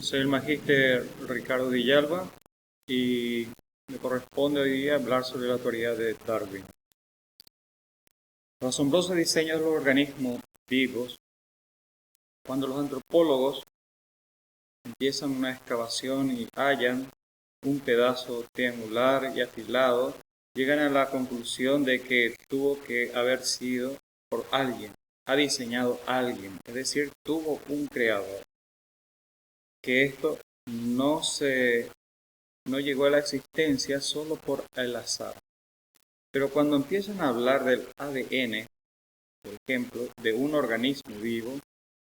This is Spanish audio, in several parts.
Soy el magíster Ricardo Villalba y me corresponde hoy día hablar sobre la teoría de Darwin. Los asombrosos diseños de los organismos vivos. Cuando los antropólogos empiezan una excavación y hallan un pedazo triangular y afilado, llegan a la conclusión de que tuvo que haber sido por alguien, ha diseñado alguien, es decir, tuvo un creador. Que esto no llegó a la existencia solo por el azar. Pero cuando empiezan a hablar del ADN, por ejemplo, de un organismo vivo,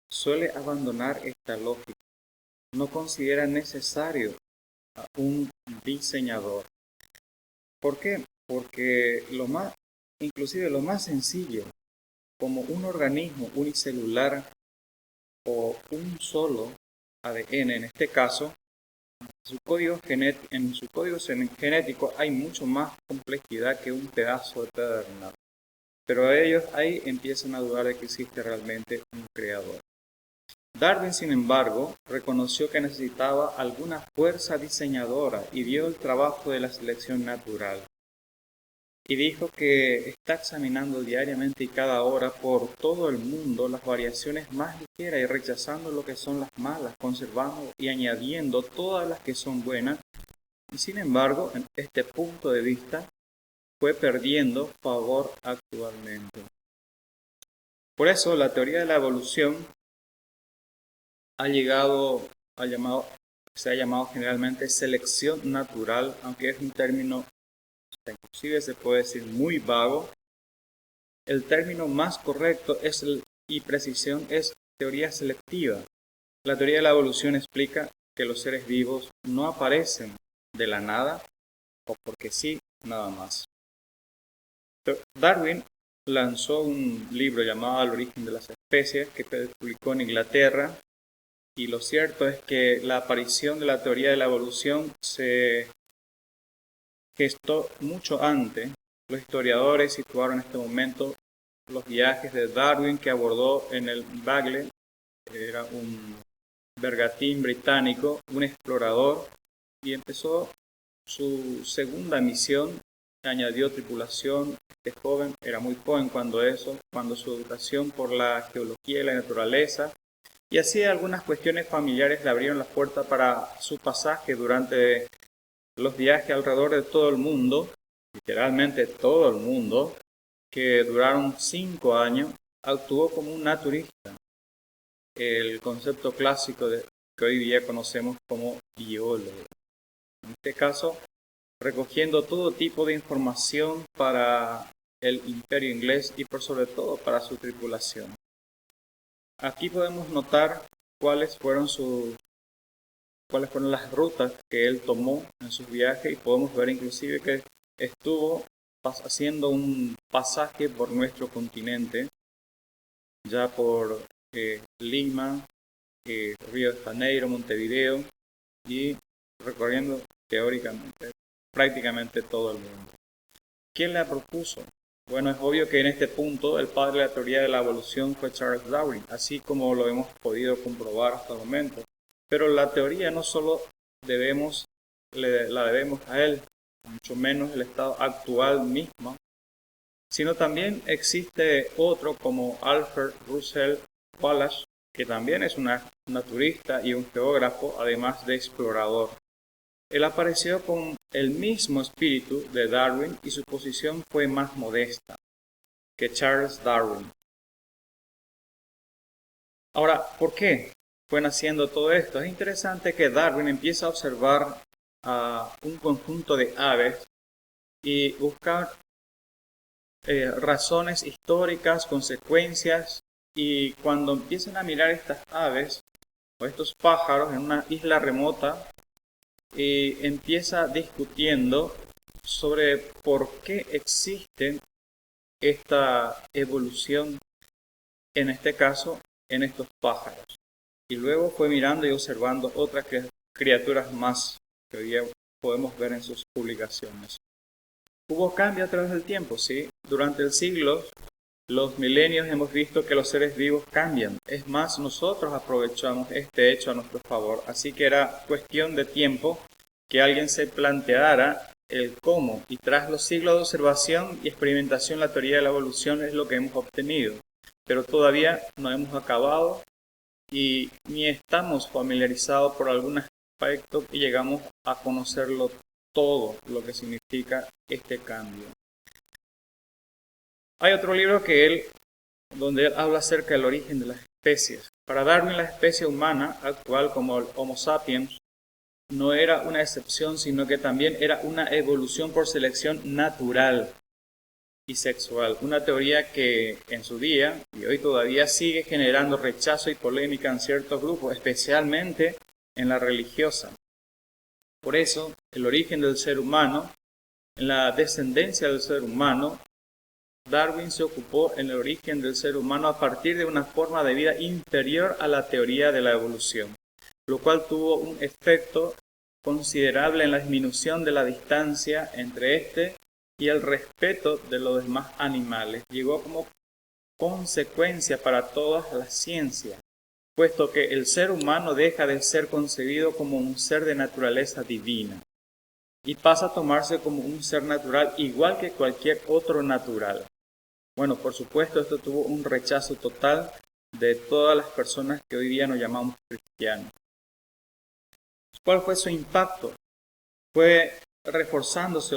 suele abandonar esta lógica. No considera necesario a un diseñador. ¿Por qué? Porque inclusive lo más sencillo, como un organismo unicelular o un solo ADN en este caso, en su código genético hay mucho más complejidad que un pedazo de pedernal. Pero ellos ahí empiezan a dudar de que existe realmente un creador. Darwin, sin embargo, reconoció que necesitaba alguna fuerza diseñadora y vio el trabajo de la selección natural. Y dijo que está examinando diariamente y cada hora por todo el mundo las variaciones más ligeras y rechazando lo que son las malas, conservando y añadiendo todas las que son buenas. Y sin embargo, en este punto de vista fue perdiendo favor actualmente. Por eso, la teoría de la evolución se ha llamado generalmente selección natural, aunque es un término inclusive se puede decir muy vago. El término más correcto y precisión es teoría selectiva. La teoría de la evolución explica que los seres vivos no aparecen de la nada o porque sí, nada más. Darwin lanzó un libro llamado El origen de las especies que publicó en Inglaterra, y lo cierto es que la aparición de la teoría de la evolución se gestó mucho antes. Los historiadores situaron en este momento los viajes de Darwin que abordó en el Bagle, que era un bergantín británico, un explorador, y empezó su segunda misión. Añadió tripulación. Este joven era muy joven cuando su educación por la geología y la naturaleza, y así algunas cuestiones familiares le abrieron la puerta para su pasaje durante los viajes alrededor de todo el mundo, literalmente todo el mundo, que duraron 5 años. Actuó como un naturista, el concepto clásico que hoy día conocemos como biólogo. En este caso, recogiendo todo tipo de información para el imperio inglés y por sobre todo para su tripulación. Aquí podemos notar cuáles fueron las rutas que él tomó en sus viajes, y podemos ver inclusive que estuvo haciendo un pasaje por nuestro continente, ya por Lima, Río de Janeiro, Montevideo, y recorriendo teóricamente prácticamente todo el mundo. ¿Quién la propuso? Bueno, es obvio que en este punto el padre de la teoría de la evolución fue Charles Darwin, así como lo hemos podido comprobar hasta el momento. Pero la teoría no solo la debemos a él, mucho menos el estado actual mismo, sino también existe otro como Alfred Russel Wallace, que también es un naturista y un geógrafo, además de explorador. Él apareció con el mismo espíritu de Darwin y su posición fue más modesta que Charles Darwin. Ahora, ¿por qué fue naciendo todo esto? Es interesante que Darwin empieza a observar un conjunto de aves y buscar razones históricas, consecuencias, y cuando empiezan a mirar estas aves o estos pájaros en una isla remota, empieza discutiendo sobre por qué existe esta evolución, en este caso, en estos pájaros. Y luego fue mirando y observando otras criaturas más que hoy día podemos ver en sus publicaciones. Hubo cambio a través del tiempo, ¿sí? Durante el siglo los milenios hemos visto que los seres vivos cambian. Es más, nosotros aprovechamos este hecho a nuestro favor. Así que era cuestión de tiempo que alguien se planteara el cómo. Y tras los siglos de observación y experimentación, la teoría de la evolución es lo que hemos obtenido. Pero todavía no hemos acabado y ni estamos familiarizados por algún aspecto y llegamos a conocerlo todo lo que significa este cambio. Hay otro libro donde él habla acerca del origen de las especies. Para Darwin, la especie humana actual como el Homo sapiens no era una excepción, sino que también era una evolución por selección natural y sexual. Una teoría que en su día y hoy todavía sigue generando rechazo y polémica en ciertos grupos, especialmente en la religiosa. Por eso, el origen del ser humano, en la descendencia del ser humano, Darwin se ocupó en el origen del ser humano a partir de una forma de vida inferior a la teoría de la evolución, lo cual tuvo un efecto considerable en la disminución de la distancia entre este y el respeto de los demás animales. Llegó como consecuencia para todas las ciencias, puesto que el ser humano deja de ser concebido como un ser de naturaleza divina y pasa a tomarse como un ser natural igual que cualquier otro natural. Bueno, por supuesto, esto tuvo un rechazo total de todas las personas que hoy día nos llamamos cristianos. ¿Cuál fue su impacto? Fue reforzándose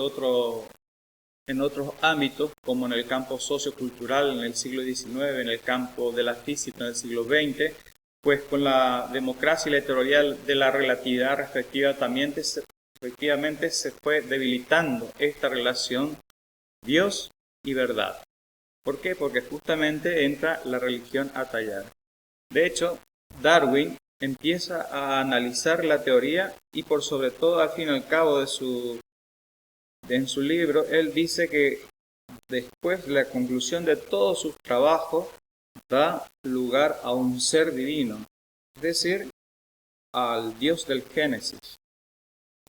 en otros ámbitos, como en el campo sociocultural en el siglo XIX, en el campo de la física en el siglo XX, pues con la democracia y la teoría de la relatividad efectivamente se fue debilitando esta relación Dios y verdad. ¿Por qué? Porque justamente entra la religión a tallar. De hecho, Darwin empieza a analizar la teoría y por sobre todo, al fin y al cabo en su libro, él dice que después la conclusión de todos sus trabajos da lugar a un ser divino, es decir, al Dios del Génesis,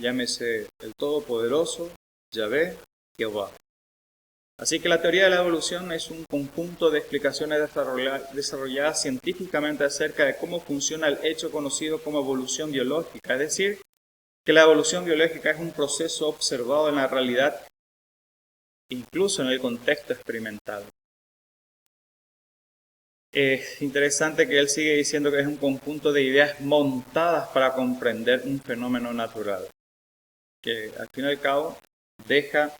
llámese el Todopoderoso, Yahvé, Jehová. Así que la teoría de la evolución es un conjunto de explicaciones desarrolladas científicamente acerca de cómo funciona el hecho conocido como evolución biológica, es decir, que la evolución biológica es un proceso observado en la realidad, incluso en el contexto experimental. Es interesante que él sigue diciendo que es un conjunto de ideas montadas para comprender un fenómeno natural, que al fin y al cabo deja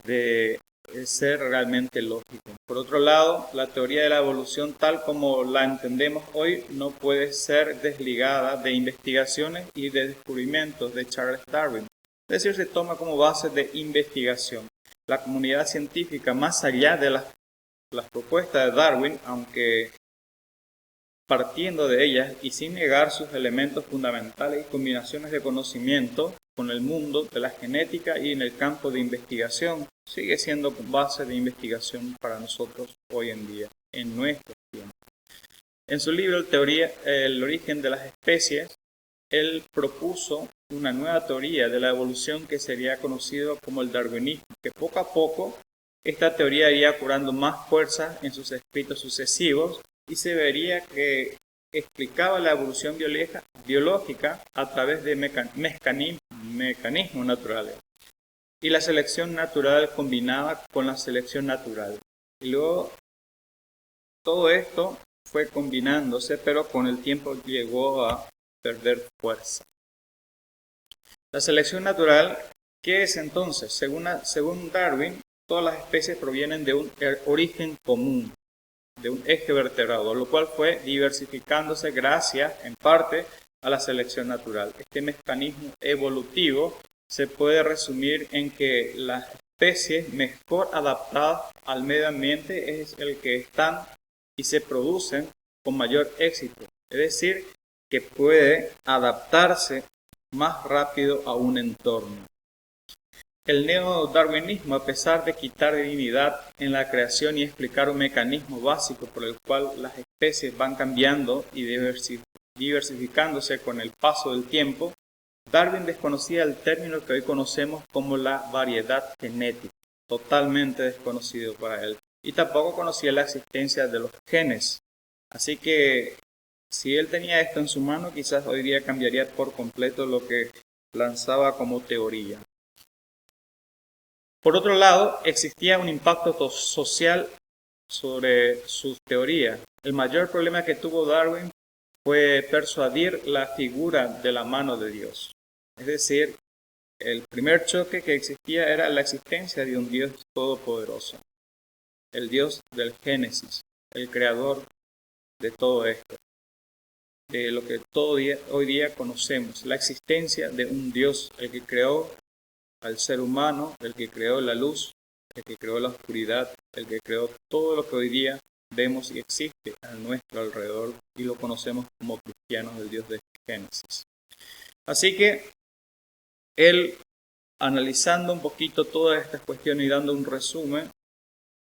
de ser realmente lógico. Por otro lado, la teoría de la evolución tal como la entendemos hoy no puede ser desligada de investigaciones y de descubrimientos de Charles Darwin. Es decir, se toma como base de investigación. La comunidad científica, más allá de las propuestas de Darwin, aunque partiendo de ellas y sin negar sus elementos fundamentales y combinaciones de conocimiento con el mundo de la genética y en el campo de investigación, sigue siendo base de investigación para nosotros hoy en día, en nuestro tiempo. En su libro El origen de las especies, él propuso una nueva teoría de la evolución que sería conocido como el darwinismo, que poco a poco esta teoría iría cobrando más fuerza en sus escritos sucesivos y se vería que explicaba la evolución biológica a través de mecanismos naturales y la selección natural combinada con la selección natural. Y luego todo esto fue combinándose, pero con el tiempo llegó a perder fuerza. La selección natural, ¿qué es entonces? Según Darwin, todas las especies provienen de un origen común, de un eje vertebrado, lo cual fue diversificándose gracias, en parte, a la selección natural. Este mecanismo evolutivo se puede resumir en que las especies mejor adaptadas al medio ambiente es el que están y se producen con mayor éxito, es decir, que puede adaptarse más rápido a un entorno. El neodarwinismo, a pesar de quitar divinidad en la creación y explicar un mecanismo básico por el cual las especies van cambiando y diversificándose con el paso del tiempo, Darwin desconocía el término que hoy conocemos como la variedad genética, totalmente desconocido para él. y tampoco conocía la existencia de los genes. Así que si él tenía esto en su mano, quizás hoy día cambiaría por completo lo que lanzaba como teoría. Por otro lado, existía un impacto social sobre sus teorías. El mayor problema que tuvo Darwin fue persuadir la figura de la mano de Dios. Es decir, el primer choque que existía era la existencia de un Dios todopoderoso, el Dios del Génesis, el creador de todo esto, de lo que hoy día conocemos, la existencia de un Dios, el que creó al ser humano, el que creó la luz, el que creó la oscuridad, el que creó todo lo que hoy día vemos y existe a nuestro alrededor y lo conocemos como cristianos, el Dios de Génesis. Así que él, analizando un poquito todas estas cuestiones y dando un resumen,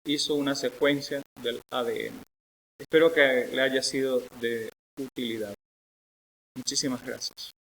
hizo una secuencia del ADN. Espero que le haya sido de utilidad. Muchísimas gracias.